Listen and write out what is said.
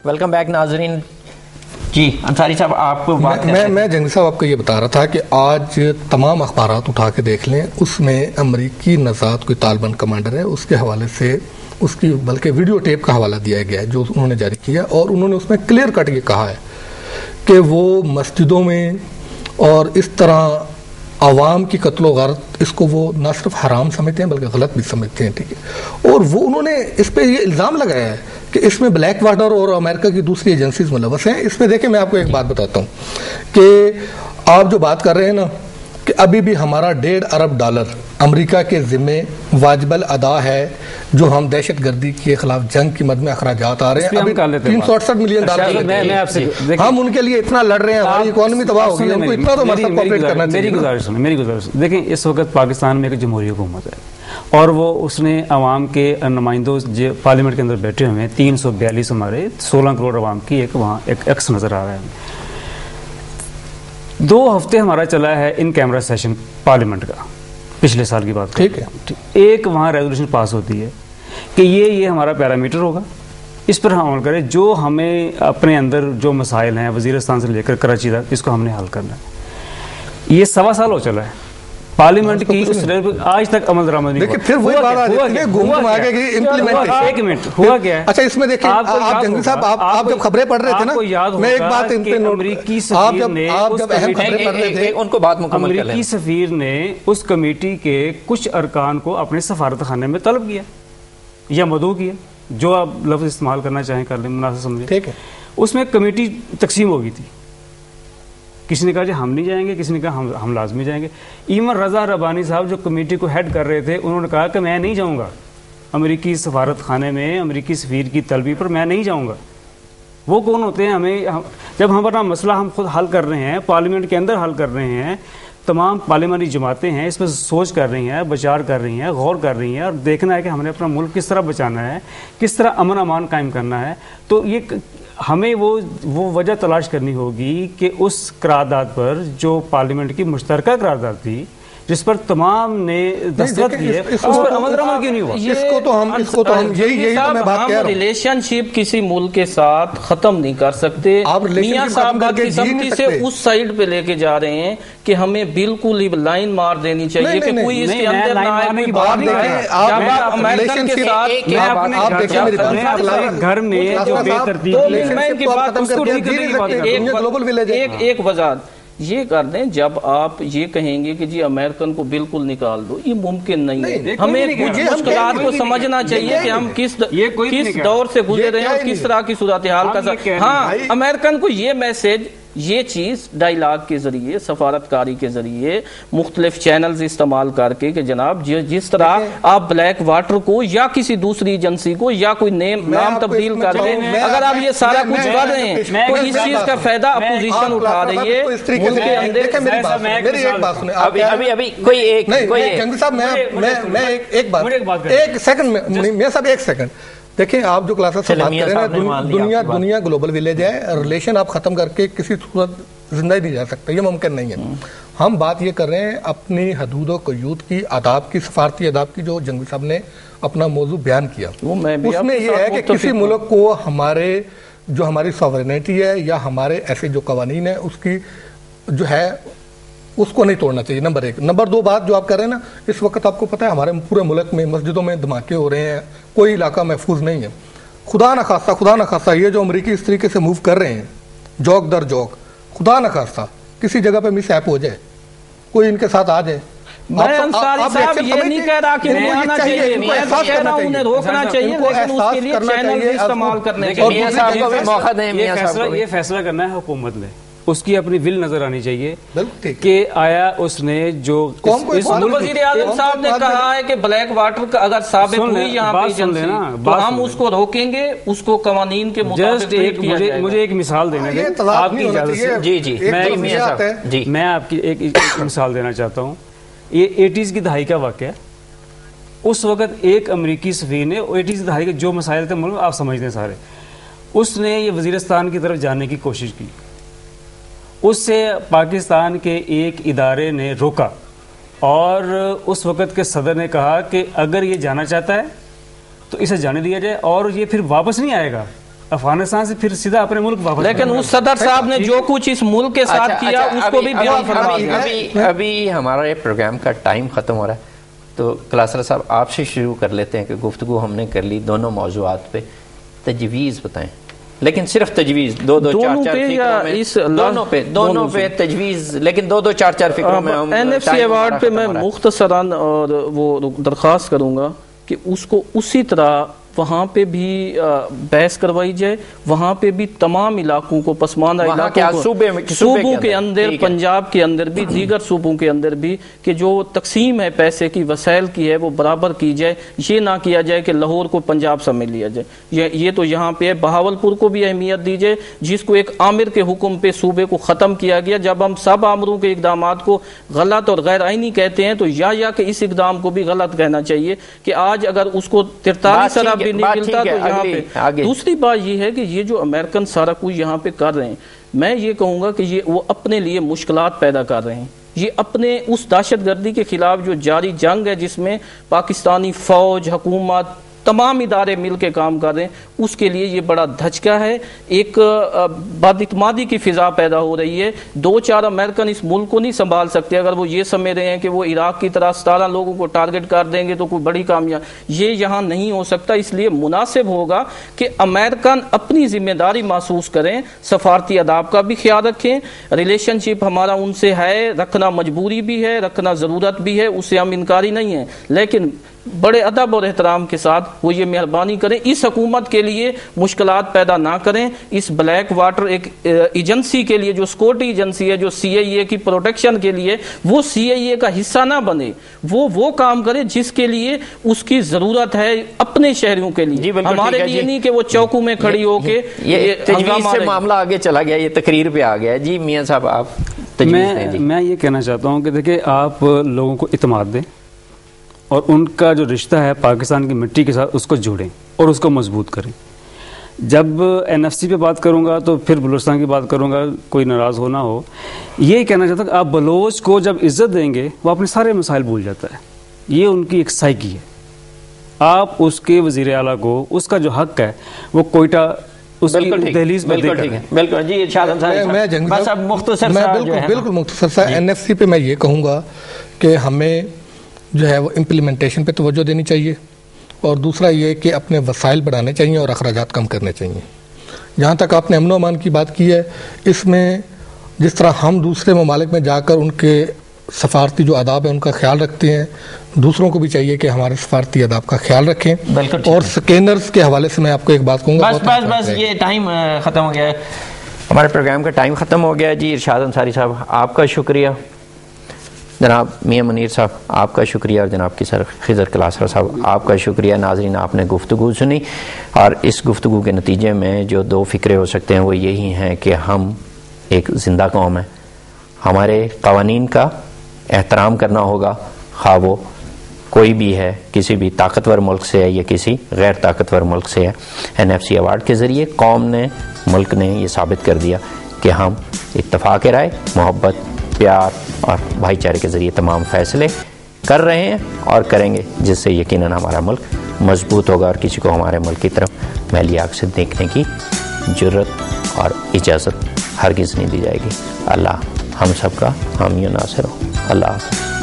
Welcome back ناظرین. جی انصاری صاحب آپ کو بات میں جنگی صاحب آپ کو یہ بتا رہا تھا کہ آج تمام اخبارات اٹھا کے دیکھ لیں، اس میں امریکی نژاد کوئی طالبان کمانڈر ہے، اس کے حوالے سے اس کی بلکہ ویڈیو ٹیپ کا حوالہ دیا گیا ہے جو انہوں نے جاری کیا، اور انہوں نے اس میں کلیئر کٹ یہ کہا ہے کہ وہ مسجدوں میں اور اس طرح عوام کی قتل و غارت اس کو وہ نہ صرف حرام سمجھتے ہیں بلکہ غلط بھی سمجھتے ہیں. ٹھیک ہے، اور وہ انہوں نے اس پہ یہ الزام لگایا ہے کہ اس میں بلیک واٹر اور امریکہ کی دوسری ایجنسیز ملوث ہیں. اس میں دیکھیں میں آپ کو ایک بات بتاتا ہوں کہ آپ جو بات کر رہے ہیں نا کہ ابھی بھی ہمارا $1.5 ارب امریکہ کے ذمے واجب الادا ہے، جو ہم دہشت گردی کے خلاف جنگ کی مد میں اخراجات آ رہے ہیں. ابھی $368 ملین ہم ان کے لیے اتنا لڑ رہے ہیں، ہماری اکانومی تباہ ہوگی، ان کو اتنا تو مطلب کوآپریٹ کرنا چاہیے. میری گزارش دیکھیں، اس وقت پاکستان میں ایک جمہوری حکومت ہے اور وہ اس نے عوام کے نمائندوں جو پارلیمنٹ کے اندر بیٹھے ہوئے ہیں 342 ہمارے 16 کروڑ عوام کی ایک وہاں ایک عکس نظر آ رہا ہے. 2 ہفتے ہمارا چلا ہے ان کیمرہ سیشن پارلیمنٹ کا، پچھلے سال کی بات. ٹھیک ہے، ایک وہاں ریزولوشن پاس ہوتی ہے کہ یہ ہمارا پیرامیٹر ہوگا، اس پر ہم عمل کریں، جو ہمیں اپنے اندر جو مسائل ہیں وزیرستان سے لے کر کراچی تک اس کو ہم نے حل کرنا ہے. یہ 1.25 سال ہو چلا ہے پارلیمنٹ کی اس آج تک عمل درآمد نہیں ہوا. پھر وہی بات آ جاتی ہے گھوم آگے کی امپلیمنٹیشن. ایک منٹ ہوا کیا ہے؟ اچھا اس میں دیکھیں آپ جنگی صاحب آپ جب خبریں پڑھ رہے تھے نا، میں ایک بات امریکی سفیر نے ان کو بات مکمل کر لیں. امریکی سفیر نے اس کمیٹی کے کچھ ارکان کو اپنے سفارت خانے میں طلب کیا یا مدعو کیا، جو آپ لفظ استعمال کرنا چاہیں کر لیں، مناسب سمجھیں. ٹھیک ہے، اس میں کمیٹی تقسیم ہو گئی تھی، کسی نے کہا جی ہم نہیں جائیں گے، کسی نے کہا ہم لازمی جائیں گے. ایون رضا ربانی صاحب جو کمیٹی کو ہیڈ کر رہے تھے، انہوں نے کہا کہ میں نہیں جاؤں گا امریکی سفارت خانے میں امریکی سفیر کی طلبی پر، میں نہیں جاؤں گا. وہ کون ہوتے ہیں؟ جب ہم اپنا مسئلہ ہم خود حل کر رہے ہیں، پارلیمنٹ کے اندر حل کر رہے ہیں، تمام پارلیمانی جماعتیں ہیں اس پہ سوچ کر رہی ہیں، بچار کر رہی ہیں، غور کر رہی ہیں، اور دیکھنا ہے کہ ہم نے اپنا ملک کس طرح بچانا ہے، کس طرح امن امان قائم کرنا ہے. تو یہ ہمیں وہ وجہ تلاش کرنی ہوگی کہ اس قرارداد پر جو پارلیمنٹ کی مشترکہ قرارداد تھی جس پر تمام نے دستخط کیے، اس پر عمل درآمد کیوں نہیں ہوا؟ اس کو تو ہم یہی تو میں بات کہہ رہا ہوں. ریلیشن شپ کسی ملک کے ساتھ ختم نہیں کر سکتے. میاں صاحب بدقسمتی سے اس سائڈ پہ لے کے جا رہے ہیں کہ ہمیں بالکل ہی لائن مار دینی چاہیے کہ کوئی اس کے اندر نہ آئے، کوئی باہر نہیں آئے. جب آپ امریکن کے ساتھ گھر میں جو بے ترتیب ایک وضاحت یہ کر دیں، جب آپ یہ کہیں گے کہ جی امریکن کو بالکل نکال دو، یہ ممکن نہیں ہے. ہمیں کچھ مشکلات کو سمجھنا چاہیے کہ ہم کس دور سے گزر رہے ہیں اور کس طرح کی صورتحال کا. ہاں، امریکن کو یہ میسج، یہ چیز ڈائیلاگ کے ذریعے، سفارتکاری کے ذریعے، مختلف چینلز استعمال کر کے کہ جناب جس طرح آپ بلیک واٹر کو یا کسی دوسری ایجنسی کو یا کوئی نام تبدیل کر دیں، اگر آپ یہ سارا کچھ کر رہے ہیں تو اس چیز کا فائدہ اپوزیشن اٹھا رہی ہے. ملک کے اندر میری ایک بات سنیں، ابھی کوئی جنگی صاحب میں ایک سیکنڈ میں صاحب ایک سیکنڈ دیکھیں، آپ جو کلاسز سے بات کر رہے ہیں، دنیا گلوبل ولیج ہے، ریلیشن آپ ختم کر کے کسی صورت زندہ ہی نہیں جا سکتے، یہ ممکن نہیں ہے. ہم بات یہ کر رہے ہیں اپنی حدود و قیود کی، آداب کی، سفارتی آداب کی، جو جنگی صاحب نے اپنا موضوع بیان کیا. اس میں یہ ہے کہ کسی ملک کو ہماری ساورینٹی ہے یا ہمارے ایسے جو قوانین ہیں اس کی جو ہے اس کو نہیں توڑنا چاہیے، نمبر 1. نمبر 2 بات جو آپ کر رہے ہیں نا، اس وقت آپ کو پتہ ہے ہمارے پورے ملک میں مسجدوں میں دھماکے ہو رہے ہیں، کوئی علاقہ محفوظ نہیں ہے. خدا نخواستہ یہ جو امریکی اس طریقے سے موو کر رہے ہیں جوک در جوک، خدا نخواستہ کسی جگہ پہ مس ایپ ہو جائے، کوئی ان کے ساتھ آ جائے. میں انصاری صاحب یہ نہیں کہہ رہا کہ نہیں آنا چاہیے، میں کہہ رہا ہوں انہیں روکنا چاہیے، لیکن اس کے لیے چینل استعمال کرنے چاہیے. یہ فیصلہ کرنا ہے حکومت نے، اس کی اپنی ول نظر آنی چاہیے کہ آیا اس نے جو وزیر اعظم صاحب نے کہا ہے کہ بلیک واٹر کا اگر ثابت ہوئی یہاں پہ ایجنسی تو ہم اس کو روکیں گے، اس کو قوانین کے مطابق مجھے ایک مثال دینے دیں آپ کی اجازت سے. میں آپ کی ایک مثال دینا چاہتا ہوں. یہ 80s کی دہائی کا واقعہ. اس وقت ایک امریکی سفیر نے 80s کی دہائی کے جو مسائل تھے ملک آپ سمجھتے ہیں سارے، اس نے یہ وزیرستان کی طرف جانے کی کوشش کی. اس سے پاکستان کے ایک ادارے نے روکا اور اس وقت کے صدر نے کہا کہ اگر یہ جانا چاہتا ہے تو اسے جانے دیا جائے اور یہ پھر واپس نہیں آئے گا افغانستان سے پھر سیدھا اپنے ملک واپس. لیکن اس صدر صاحب نے جو کچھ اس ملک کے ساتھ کیا اس کو بھی بیان فرما دیا. ابھی ہمارا پروگرام کا ٹائم ختم ہو رہا ہے تو کلاسرا صاحب آپ سے شروع کر لیتے ہیں کہ گفتگو ہم نے کر لی دونوں موضوعات پہ. تجویز بتائیں, لیکن صرف تجویز, دو چار دونوں پہ تجویز, لیکن دو چار فکروں میں. NFC ایوارڈ پہ میں مختصراً اور وہ درخواست کروں گا کہ اس کو اسی طرح وہاں پہ بھی بحث کروائی جائے, وہاں پہ بھی تمام علاقوں کو, پسماندہ علاقوں کو, صوبوں کے اندر, پنجاب کے اندر بھی, دیگر صوبوں کے اندر بھی, کہ جو تقسیم ہے پیسے کی, وسائل کی ہے, وہ برابر کی جائے. یہ نہ کیا جائے کہ لاہور کو پنجاب سمیت لیا جائے. یہ تو یہاں پہ ہے. بہاولپور کو بھی اہمیت دی جائے جس کو ایک آمر کے حکم پہ صوبے کو ختم کیا گیا. جب ہم سب آمروں کے اقدامات کو غلط اور غیر آئینی کہتے ہیں تو یا کہ اس اقدام کو بھی غلط کہنا چاہیے کہ آج اگر اس کو 43 سراب بھی نہیں ملتا تو یہاں پہ. دوسری بات یہ ہے کہ یہ جو امریکن سارا کچھ یہاں پہ کر رہے ہیں, میں یہ کہوں گا کہ وہ اپنے لیے مشکلات پیدا کر رہے ہیں. یہ اپنے اس دہشت گردی کے خلاف جو جاری جنگ ہے جس میں پاکستانی فوج, حکومت, تمام ادارے مل کے کام کر رہے ہیں, اس کے لیے یہ بڑا دھچکا ہے. ایک بد اعتمادی کی فضا پیدا ہو رہی ہے. 2-4 امریکن اس ملک کو نہیں سنبھال سکتے. اگر وہ یہ سمجھ رہے ہیں کہ وہ عراق کی طرح 17 لوگوں کو ٹارگٹ کر دیں گے تو کوئی بڑی کامیاب, یہ یہاں نہیں ہو سکتا. اس لیے مناسب ہوگا کہ امریکن اپنی ذمہ داری محسوس کریں, سفارتی آداب کا بھی خیال رکھیں. ریلیشن شپ ہمارا ان سے ہے, رکھنا مجبوری بھی ہے, رکھنا ضرورت بھی ہے, اس سے ہم انکاری نہیں ہیں, لیکن بڑے ادب اور احترام کے ساتھ وہ یہ مہربانی کریں اس حکومت کے لیے مشکلات پیدا نہ کریں. اس بلیک واٹر ایک ایجنسی کے لیے جو سیکورٹی ایجنسی ہے, جو CIA کی پروٹیکشن کے لیے, وہ CIA کا حصہ نہ بنے. وہ کام کرے جس کے لیے اس کی ضرورت ہے اپنے شہریوں کے لیے, ہمارے لیے نہیں کہ وہ چوکوں میں کھڑی ہو کے. یہ تجویز سے معاملہ آگے چلا گیا, یہ تقریر پہ آ گیا. جی میاں صاحب آپ میں یہ کہنا چاہتا ہوں کہ دیکھیں آپ لوگوں کو اعتماد دیں اور ان کا جو رشتہ ہے پاکستان کی مٹی کے ساتھ اس کو جوڑیں اور اس کو مضبوط کریں. جب NFC پہ بات کروں گا تو پھر بلوچستان کی بات کروں گا, کوئی ناراض ہو نہ ہو. یہ کہنا چاہتا ہوں کہ آپ بلوچ کو جب عزت دیں گے وہ اپنے سارے مسائل بھول جاتا ہے. یہ ان کی ایک سائیکی ہے. آپ اس کے وزیر اعلیٰ کو اس کا جو حق ہے وہ کوئٹہ اس کی دہلیز میں بالکل. جی ارشاد انصاری بس اب مختصر بالکل مختصر سا NFC پہ میں یہ کہوں گا کہ ہمیں جو ہے وہ امپلیمنٹیشن پہ توجہ دینی چاہیے, اور دوسرا یہ کہ اپنے وسائل بڑھانے چاہیے اور اخراجات کم کرنے چاہیے. جہاں تک آپ نے امن و امان کی بات کی ہے, اس میں جس طرح ہم دوسرے ممالک میں جا کر ان کے سفارتی جو آداب ہیں ان کا خیال رکھتے ہیں, دوسروں کو بھی چاہیے کہ ہمارے سفارتی آداب کا خیال رکھیں. اور سکینرز کے حوالے سے میں آپ کو ایک بات کہوں گا, بس یہ ٹائم ختم ہو گیا ہے, ہمارے پروگرام کا ٹائم ختم ہو گیا ہے. جی ارشاد انصاری صاحب آپ کا شکریہ, جناب میاں منیر صاحب آپ کا شکریہ, اور جناب خضر کلاسرا صاحب آپ کا شکریہ. ناظرین آپ نے گفتگو سنی, اور اس گفتگو کے نتیجے میں جو 2 فکرے ہو سکتے ہیں وہ یہی ہیں کہ ہم ایک زندہ قوم ہیں, ہمارے قوانین کا احترام کرنا ہوگا, خواہ وہ کوئی بھی ہے, کسی بھی طاقتور ملک سے ہے یا کسی غیر طاقتور ملک سے ہے. NFC ایوارڈ کے ذریعے قوم نے, ملک نے یہ ثابت کر دیا کہ ہم اتفاق رائے, محبت, پیار اور بھائی چارے کے ذریعے تمام فیصلے کر رہے ہیں اور کریں گے, جس سے یقیناً ہمارا ملک مضبوط ہوگا اور کسی کو ہمارے ملک کی طرف میلی آنکھ سے دیکھنے کی جرت اور اجازت ہرگز نہیں دی جائے گی. اللہ ہم سب کا حامی و ناصر ہو. اللہ حافظ.